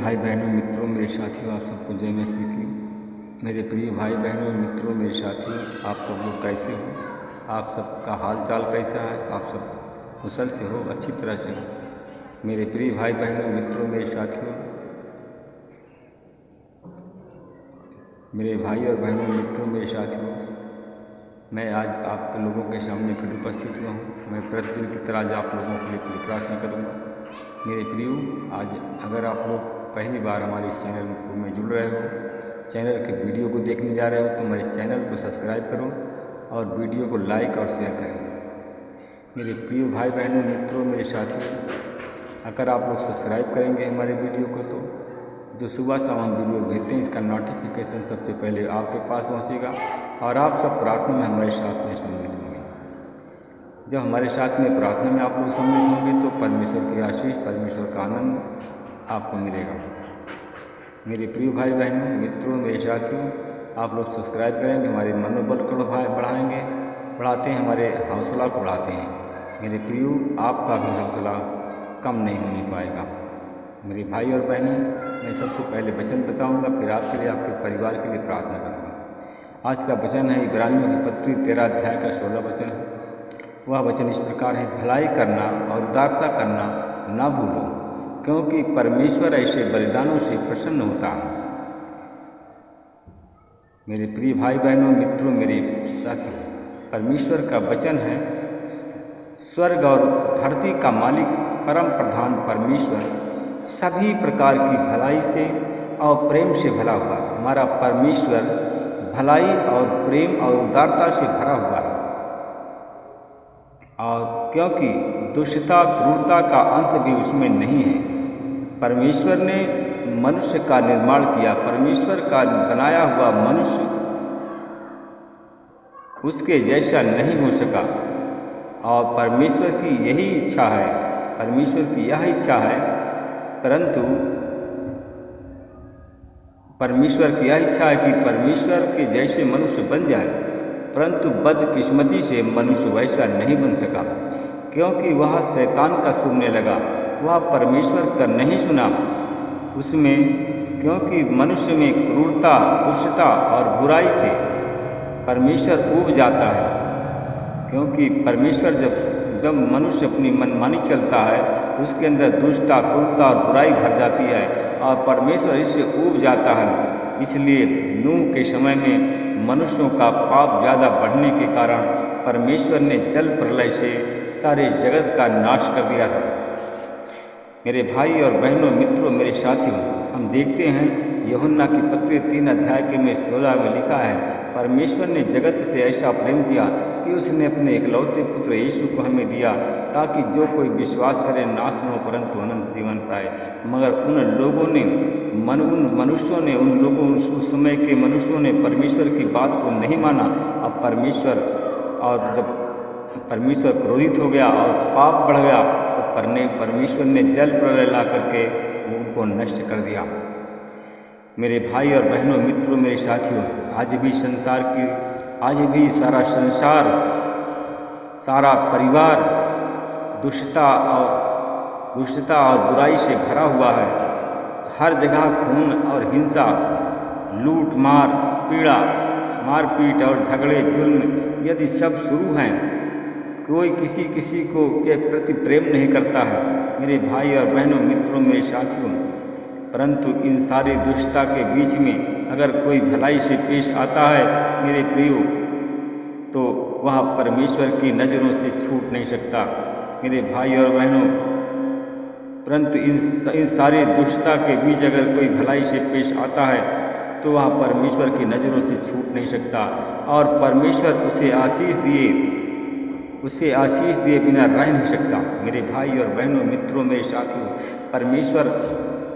भाई बहनों मित्रों मेरे साथियों, आप सबको जय मसीह की। मेरे प्रिय भाई बहनों मित्रों मेरे साथियों, आप सब लोग कैसे हो? आप सबका हाल चाल कैसा है? आप सब कुशल से हो, अच्छी तरह से हो? मेरे प्रिय भाई बहनों मित्रों मेरे साथियों, मेरे भाई और बहनों मित्रों मेरे साथियों, मैं आज आप लोगों के सामने फिर उपस्थित हुआ हूँ। मैं प्रतिदिन की तरह आज आप लोगों के लिए प्रार्थना करूँगा। मेरे प्रियो, आज अगर आप लोग पहली बार हमारे इस चैनल में जुड़ रहे हो, चैनल के वीडियो को देखने जा रहे हो, तो हमारे चैनल को सब्सक्राइब करो और वीडियो को लाइक और शेयर करें। मेरे प्रिय भाई बहनों मित्रों मेरे साथियों, अगर आप लोग सब्सक्राइब करेंगे हमारे वीडियो को, तो जो सुबह शाम हम वीडियो भेजते हैं इसका नोटिफिकेशन सबसे पहले आपके पास पहुंचेगा और आप सब प्रार्थना में हमारे साथ में सम्मिलित होंगे। जब हमारे साथ में प्रार्थना में आप लोग सम्मिलित होंगे तो परमेश्वर की आशीष, परमेश्वर का आनंद आपको मिलेगा। मेरे प्रिय भाई बहनों मित्रों मेरे साथियों, आप लोग सब्सक्राइब करेंगे, हमारे मनोबल को बढ़ाएंगे, बढ़ाते हैं, हमारे हौसला को बढ़ाते हैं। मेरे प्रियो, आपका भी हौसला कम नहीं होने पाएगा। मेरे भाई और बहनों, मैं सबसे पहले वचन बताऊंगा, फिर आपके लिए, आपके परिवार के लिए प्रार्थना करूंगा। आज का वचन है इब्रानियों की पत्री 13 अध्याय का 16 वचन है। वह वचन इस प्रकार है, भलाई करना और उदारता करना ना भूलो, क्योंकि परमेश्वर ऐसे बलिदानों से प्रसन्न होता है। मेरे प्रिय भाई बहनों मित्रों मेरे साथियों, परमेश्वर का वचन है, स्वर्ग और धरती का मालिक परम प्रधान परमेश्वर सभी प्रकार की भलाई से और प्रेम से भरा हुआ है। हमारा परमेश्वर भलाई और प्रेम और उदारता से भरा हुआ है, और क्योंकि दुष्टता क्रूरता का अंश भी उसमें नहीं है। परमेश्वर ने मनुष्य का निर्माण किया, परमेश्वर का बनाया हुआ मनुष्य उसके जैसा नहीं हो सका, और परमेश्वर की यही इच्छा है, परमेश्वर की यह इच्छा है, परंतु परमेश्वर की यह इच्छा है कि परमेश्वर के जैसे मनुष्य बन जाए, परंतु बदकिस्मती से मनुष्य वैसा नहीं बन सका, क्योंकि वह शैतान का सुनने लगा, वह परमेश्वर का नहीं सुना उसमें, क्योंकि मनुष्य में क्रूरता, दुष्टता और बुराई से परमेश्वर ऊब जाता है। क्योंकि परमेश्वर जब मनुष्य अपनी मनमानी चलता है तो उसके अंदर दुष्टता, क्रूरता और बुराई भर जाती है, और परमेश्वर इससे ऊब जाता है। इसलिए नूह के समय में मनुष्यों का पाप ज़्यादा बढ़ने के कारण परमेश्वर ने जल प्रलय से सारे जगत का नाश कर दिया था। मेरे भाई और बहनों मित्रों मेरे साथियों, हम देखते हैं यूहन्ना की पत्री 3 अध्याय के में 16 में लिखा है, परमेश्वर ने जगत से ऐसा प्रेम किया कि उसने अपने एकलौते पुत्र यीशु को हमें दिया, ताकि जो कोई विश्वास करे नाश न हो परंतु अनंत जीवन पाए। मगर उन मनुष्यों ने उस समय के मनुष्यों ने परमेश्वर की बात को नहीं माना। अब परमेश्वर, और जब परमेश्वर क्रोधित हो गया और पाप बढ़ गया, तो परमेश्वर ने जल प्रलय ला करके उनको नष्ट कर दिया। मेरे भाई और बहनों मित्रों मेरे साथियों, आज भी सारा संसार, सारा परिवार दुष्टता और बुराई से भरा हुआ है। हर जगह खून और हिंसा, लूट मार, मारपीट और झगड़े, जुल्म यदि सब शुरू हैं। कोई किसी को के प्रति प्रेम नहीं करता है। मेरे भाई और बहनों मित्रों मेरे साथियों, परंतु इन सारी दुष्टता के बीच में अगर कोई भलाई से पेश आता है मेरे प्रियो, तो वह परमेश्वर की नज़रों से छूट नहीं सकता। मेरे भाई और बहनों, परंतु इन सारी दुष्टता के बीच अगर कोई भलाई से पेश आता है तो वह परमेश्वर की नज़रों से छूट नहीं सकता, और परमेश्वर उसे आशीष दिए बिना रह नहीं सकता। मेरे भाई और बहनों मित्रों मेरे साथियों, परमेश्वर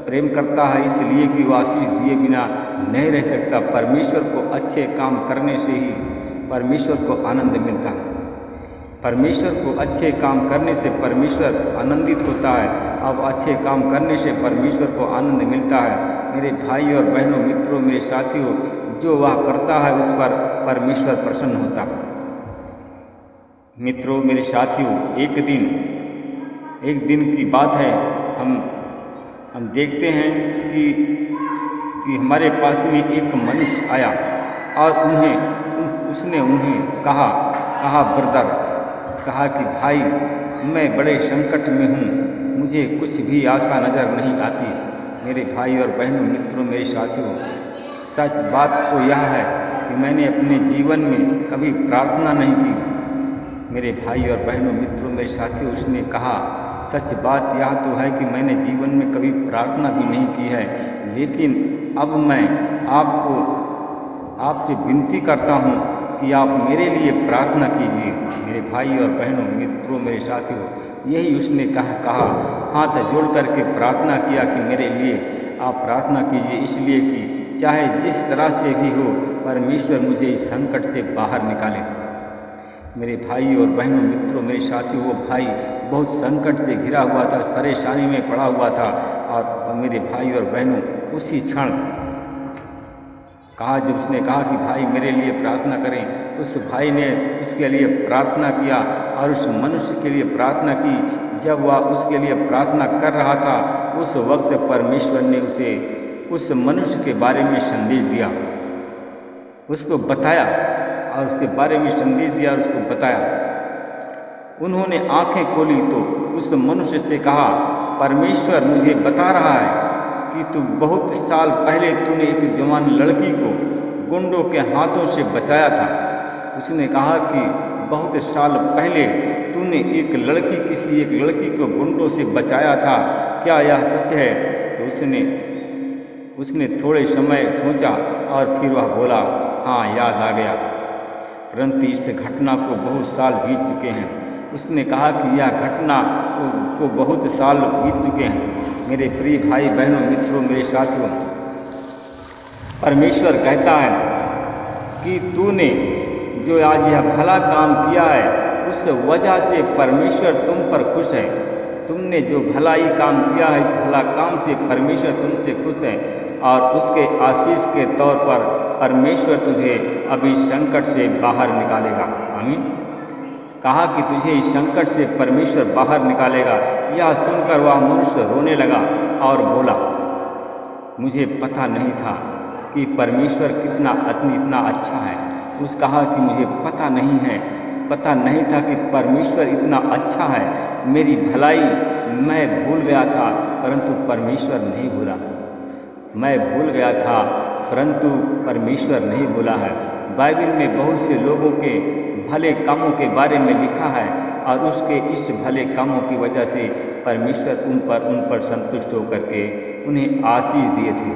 प्रेम करता है इसलिए कि वह आशीष दिए बिना नहीं रह सकता। परमेश्वर को अच्छे काम करने से ही परमेश्वर को आनंद मिलता है। परमेश्वर को अच्छे काम करने से परमेश्वर आनंदित होता है। अब अच्छे काम करने से परमेश्वर को आनंद मिलता है। मेरे भाई और बहनों मित्रों मेरे साथियों, जो वह करता है उस पर परमेश्वर प्रसन्न होता है। मित्रों मेरे साथियों, एक दिन की बात है, हम हम देखते हैं कि हमारे पास में एक मनुष्य आया और उसने उन्हें कहा ब्रदर, कहा कि भाई मैं बड़े संकट में हूँ, मुझे कुछ भी आशा नज़र नहीं आती। मेरे भाई और बहनों, मित्रों, मेरे साथियों, सच बात तो यह है कि मैंने अपने जीवन में कभी प्रार्थना नहीं की। मेरे भाई और बहनों, मित्रों, मेरे साथियों, उसने कहा सच बात यह तो है कि मैंने जीवन में कभी प्रार्थना भी नहीं की है, लेकिन अब मैं आपसे विनती करता हूँ कि आप मेरे लिए प्रार्थना कीजिए। मेरे भाई और बहनों, मित्रों, मेरे साथियों, यही उसने कहा हाथ जोड़ करके प्रार्थना किया कि मेरे लिए आप प्रार्थना कीजिए, इसलिए कि चाहे जिस तरह से भी हो परमेश्वर मुझे इस संकट से बाहर निकाले। मेरे भाई और बहनों, मित्रों, मेरे साथियों, वो भाई बहुत संकट से घिरा हुआ था, परेशानी में पड़ा हुआ था। और मेरे भाई और बहनों, उसी क्षण जब उसने कहा कि भाई मेरे लिए प्रार्थना करें, तो उस भाई ने उसके लिए प्रार्थना किया और उस मनुष्य के लिए प्रार्थना की। जब वह उसके लिए प्रार्थना कर रहा था, उस वक्त परमेश्वर ने उसे उस मनुष्य के बारे में संदेश दिया, उसको बताया और उसके बारे में संदेश दिया और उसको बताया। उन्होंने आंखें खोली तो उस मनुष्य से कहा, परमेश्वर मुझे बता रहा है कि तू बहुत साल पहले तूने एक जवान लड़की को गुंडों के हाथों से बचाया था। उसने कहा कि बहुत साल पहले तूने किसी एक लड़की को गुंडों से बचाया था, क्या यह सच है? तो उसने थोड़े समय सोचा और फिर वह बोला, हाँ, याद आ गया, परंतु इस घटना को बहुत साल बीत चुके हैं। उसने कहा कि यह घटना को बहुत साल बीत चुके हैं। मेरे प्रिय भाई बहनों, मित्रों, मेरे साथियों, परमेश्वर कहता है कि तूने जो आज यह भला काम किया है, उस वजह से परमेश्वर तुम पर खुश है। तुमने जो भलाई काम किया है, इस भला काम से परमेश्वर तुमसे खुश है और उसके आशीष के तौर पर परमेश्वर तुझे अभी संकट से बाहर निकालेगा। आमीन। कहा कि तुझे इस संकट से परमेश्वर बाहर निकालेगा। यह सुनकर वह मनुष्य रोने लगा और बोला, मुझे पता नहीं था कि परमेश्वर इतना अच्छा है। उस कहा कि मुझे पता नहीं था कि परमेश्वर इतना अच्छा है। मेरी भलाई मैं भूल गया था, परंतु परमेश्वर नहीं भूला। मैं भूल गया था, परंतु परमेश्वर नहीं भूला है। बाइबल में बहुत से लोगों के भले कामों के बारे में लिखा है और उसके इस भले कामों की वजह से परमेश्वर उन पर संतुष्ट होकर के उन्हें आशीष दिए थे।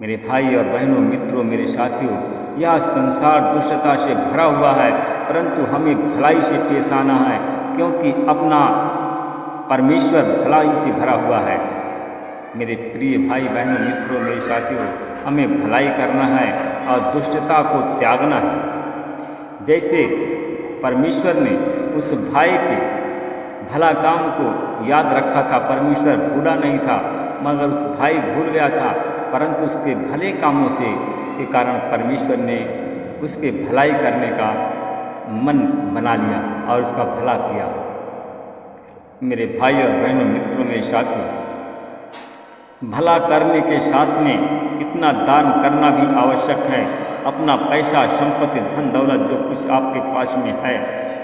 मेरे भाई और बहनों, मित्रों, मेरे साथियों, यह संसार दुष्टता से भरा हुआ है, परंतु हमें भलाई से पेश आना है, क्योंकि अपना परमेश्वर भलाई से भरा हुआ है। मेरे प्रिय भाई बहनों, मित्रों, मेरे साथियों, हमें भलाई करना है और दुष्टता को त्यागना है। जैसे परमेश्वर ने उस भाई के भला काम को याद रखा था, परमेश्वर भूला नहीं था, मगर उस भाई भूल गया था, परंतु उसके भले कामों के कारण परमेश्वर ने उसके भलाई करने का मन बना लिया और उसका भला किया। मेरे भाई और बहनों, मित्रों, मेरे साथियों, भला करने के साथ में इतना दान करना भी आवश्यक है। अपना पैसा, संपत्ति, धन दौलत जो कुछ आपके पास में है,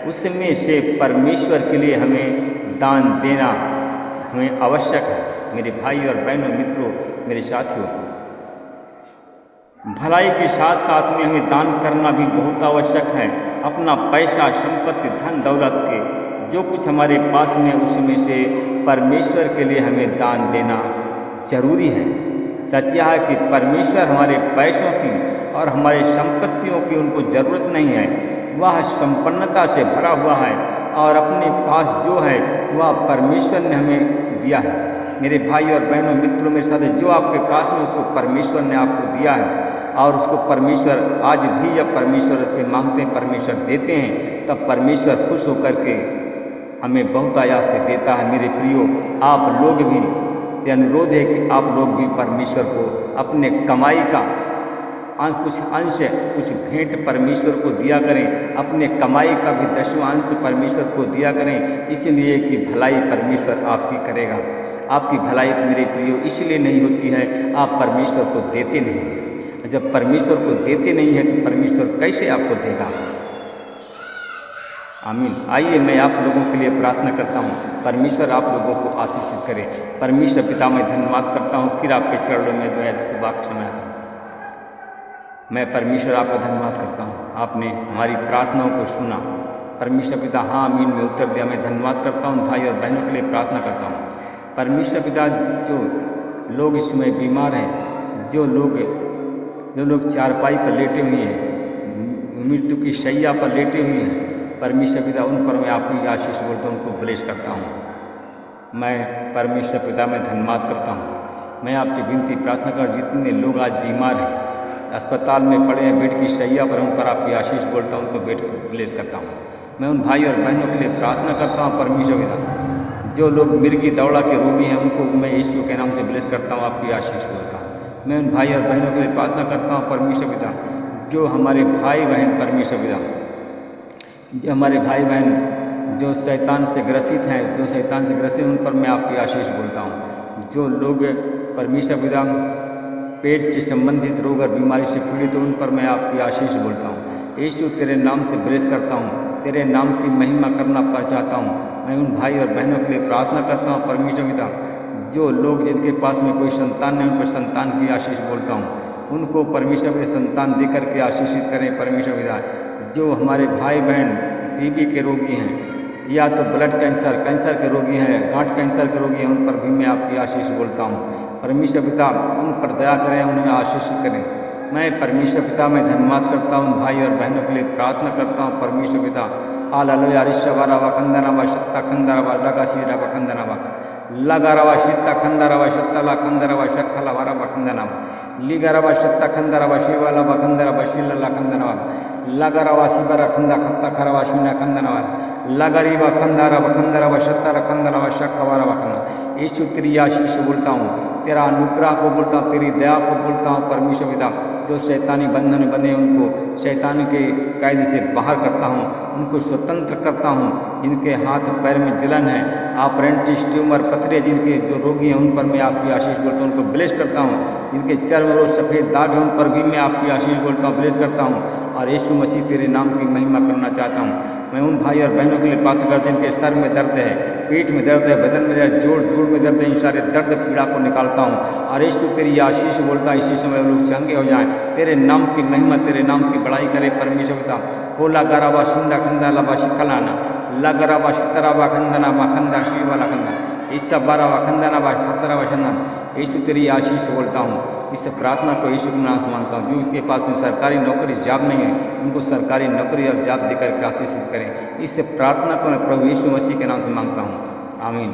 उसमें से परमेश्वर के लिए हमें दान देना हमें आवश्यक है। मेरे भाई और बहनों, मित्रों, मेरे साथियों, भलाई के साथ साथ में हमें दान करना भी बहुत आवश्यक है। अपना पैसा, संपत्ति, धन दौलत के जो कुछ हमारे पास में, उसमें से परमेश्वर के लिए हमें दान देना जरूरी है। सच यह है कि परमेश्वर हमारे पैसों की और हमारे संपत्तियों की उनको ज़रूरत नहीं है। वह संपन्नता से भरा हुआ है और अपने पास जो है वह परमेश्वर ने हमें दिया है। मेरे भाई और बहनों, मित्रों, मेरे साथ जो आपके पास में उसको परमेश्वर ने आपको दिया है और उसको परमेश्वर आज भी जब परमेश्वर से मांगते हैं, परमेश्वर देते हैं, तब परमेश्वर खुश होकर के हमें बहुत आयास से देता है। मेरे प्रियो, आप लोग भी, ये अनुरोध है कि आप लोग भी परमेश्वर को अपने कमाई का कुछ अंश कुछ भेंट परमेश्वर को दिया करें, अपने कमाई का भी 10वां अंश परमेश्वर को दिया करें, इसलिए कि भलाई परमेश्वर आपकी करेगा। आपकी भलाई मेरे प्रियो इसलिए नहीं होती है, आप परमेश्वर को देते नहीं। जब परमेश्वर को देते नहीं है तो परमेश्वर कैसे आपको देगा। आमीन। आइए मैं आप लोगों के लिए प्रार्थना करता हूँ, परमेश्वर आप लोगों को आशीषित करे। परमेश्वर पिता मैं धन्यवाद करता हूँ, फिर आपके चरणों में मैं वाक्य सुनाता हूँ। मैं परमेश्वर आपका धन्यवाद करता हूँ, आपने हमारी प्रार्थनाओं को सुना। परमेश्वर पिता हाँ आमीन में उत्तर दिया। मैं धन्यवाद करता हूँ भाई और बहनों के लिए प्रार्थना करता हूँ। परमेश्वर पिता जो लोग इस समय बीमार हैं, जो लोग चारपाई पर लेटे हुए हैं, मृत्यु की शैया पर लेटे हुए हैं, परमेश्वर पिता उन पर मैं आपकी आशीष बोलता हूँ, उनको ब्लेस करता हूँ। मैं परमेश्वर पिता में धन्यवाद करता हूँ। मैं आपसे विनती प्रार्थना कर, जितने लोग आज बीमार हैं, अस्पताल में पड़े हैं, बेड की शैया पर, उन पर आपकी आशीष बोलता हूँ, उनको बेड को ब्लेस करता हूँ। मैं उन भाई और बहनों के लिए प्रार्थना करता हूँ परमेश्वर पिता, जो लोग मिर्गी दौड़ा के रोगी हैं, उनको मैं यीशु के नाम से ब्लेस करता हूँ, आपकी आशीष बोलता हूँ। मैं उन भाई और बहनों के लिए प्रार्थना करता हूँ परमेश्वर पिता, जो हमारे भाई बहन परमेश्वर पिता, जो हमारे भाई बहन जो शैतान से ग्रसित हैं, उन पर मैं आपकी आशीष बोलता हूँ। जो लोग परमेश्वर पिता पेट से संबंधित रोग और बीमारी से पीड़ित, उन पर मैं आपकी आशीष बोलता हूँ। यीशु तेरे नाम से ब्लेस करता हूँ, तेरे नाम की महिमा करना चाहता हूँ। मैं उन भाई और बहनों के लिए प्रार्थना करता हूँ परमेश्वर पिता, जो लोग जिनके पास में कोई संतान नहीं, उन पर संतान की आशीष बोलता हूँ। उनको परमेश्वर के संतान देकर के आशीषित करें परमेश्वर पिता। जो हमारे भाई बहन टीबी के रोगी हैं, या तो ब्लड कैंसर के रोगी हैं, गांठ कैंसर के रोगी हैं, उन पर भी मैं आपकी आशीष बोलता हूँ। परमेश्वर पिता उन पर दया करें, उन्हें आशीषित करें। मैं परमेश्वर पिता में धन्यवाद करता हूँ, भाई और बहनों के लिए प्रार्थना करता हूँ परमेश्वर पिता। हालेलुया। रिशवारावा खंदनावा शत्ता खंदरावा लगाशीरावा खंदनावा लगारावा शित्ता खंदरावा शत्ता खंदरावा शक्खलावारावा खंदनावा लिगरावा शत्ता खंदरावा शिवालावा खंदरावा शिलला खंदनावा लगारावा शिबरा खंदा खत्ता खरावा शिना खंदनावा लगारीवा खंदारावा खंदरावा शत्ता खंदनावा शक्खवारावा खंदा। यीशु तेरी आशीष बोलता हूँ, तेरा अनुग्रह को बोलता हूँ, तेरी दया को बोलता हूँ परमेश्वर पिता। जो शैतानी बंधन बने, उनको शैतान के कैद से बाहर करता हूँ, उनको स्वतंत्र करता हूँ। जिनके हाथ पैर में जलन है, अपेंडिक्स ट्यूमर पथरी जिनके जो रोगी हैं, उन पर मैं आपकी आशीष बोलता हूँ, उनको ब्लेस करता हूँ। जिनके चर्म रोग सफ़ेद दाग हैं, उन पर भी मैं आपकी आशीष बोलता हूँ, ब्लेस करता हूँ। और यीशु मसीह तेरे नाम की महिमा करना चाहता हूँ। मैं उन भाई और बहनों के लिए प्रार्थना करते हैं, जिनके सर में दर्द है, पेट में दर्द है, बदन में दर्द, जोड़ में दर्द है, इन सारे दर्द पीड़ा को निकालता हूँ। और यीशु तेरी आशीष बोलता है, इसी समय लोग चंगे हो जाएं, तेरे नाम की महिमा, तेरे नाम की बड़ाई करे परमेश्वर पिता। होला गराबा शिंदा खंदा लबा शिखलाना लगराबा शितराबा खंदना खंदा शिवाला खंदा ईसा बारावा खंदना बा खतराबा शंदा। यीशु तेरी आशीष बोलता हूँ। इस प्रार्थना को यीशु के नाम मानता हूँ। जो इनके पास में सरकारी नौकरी जॉब नहीं है, उनको सरकारी नौकरी और जॉब देकर के आशीषित करें। इस प्रार्थना को मैं प्रभु यीशु मसीह के नाम से मांगता हूँ, आमीन।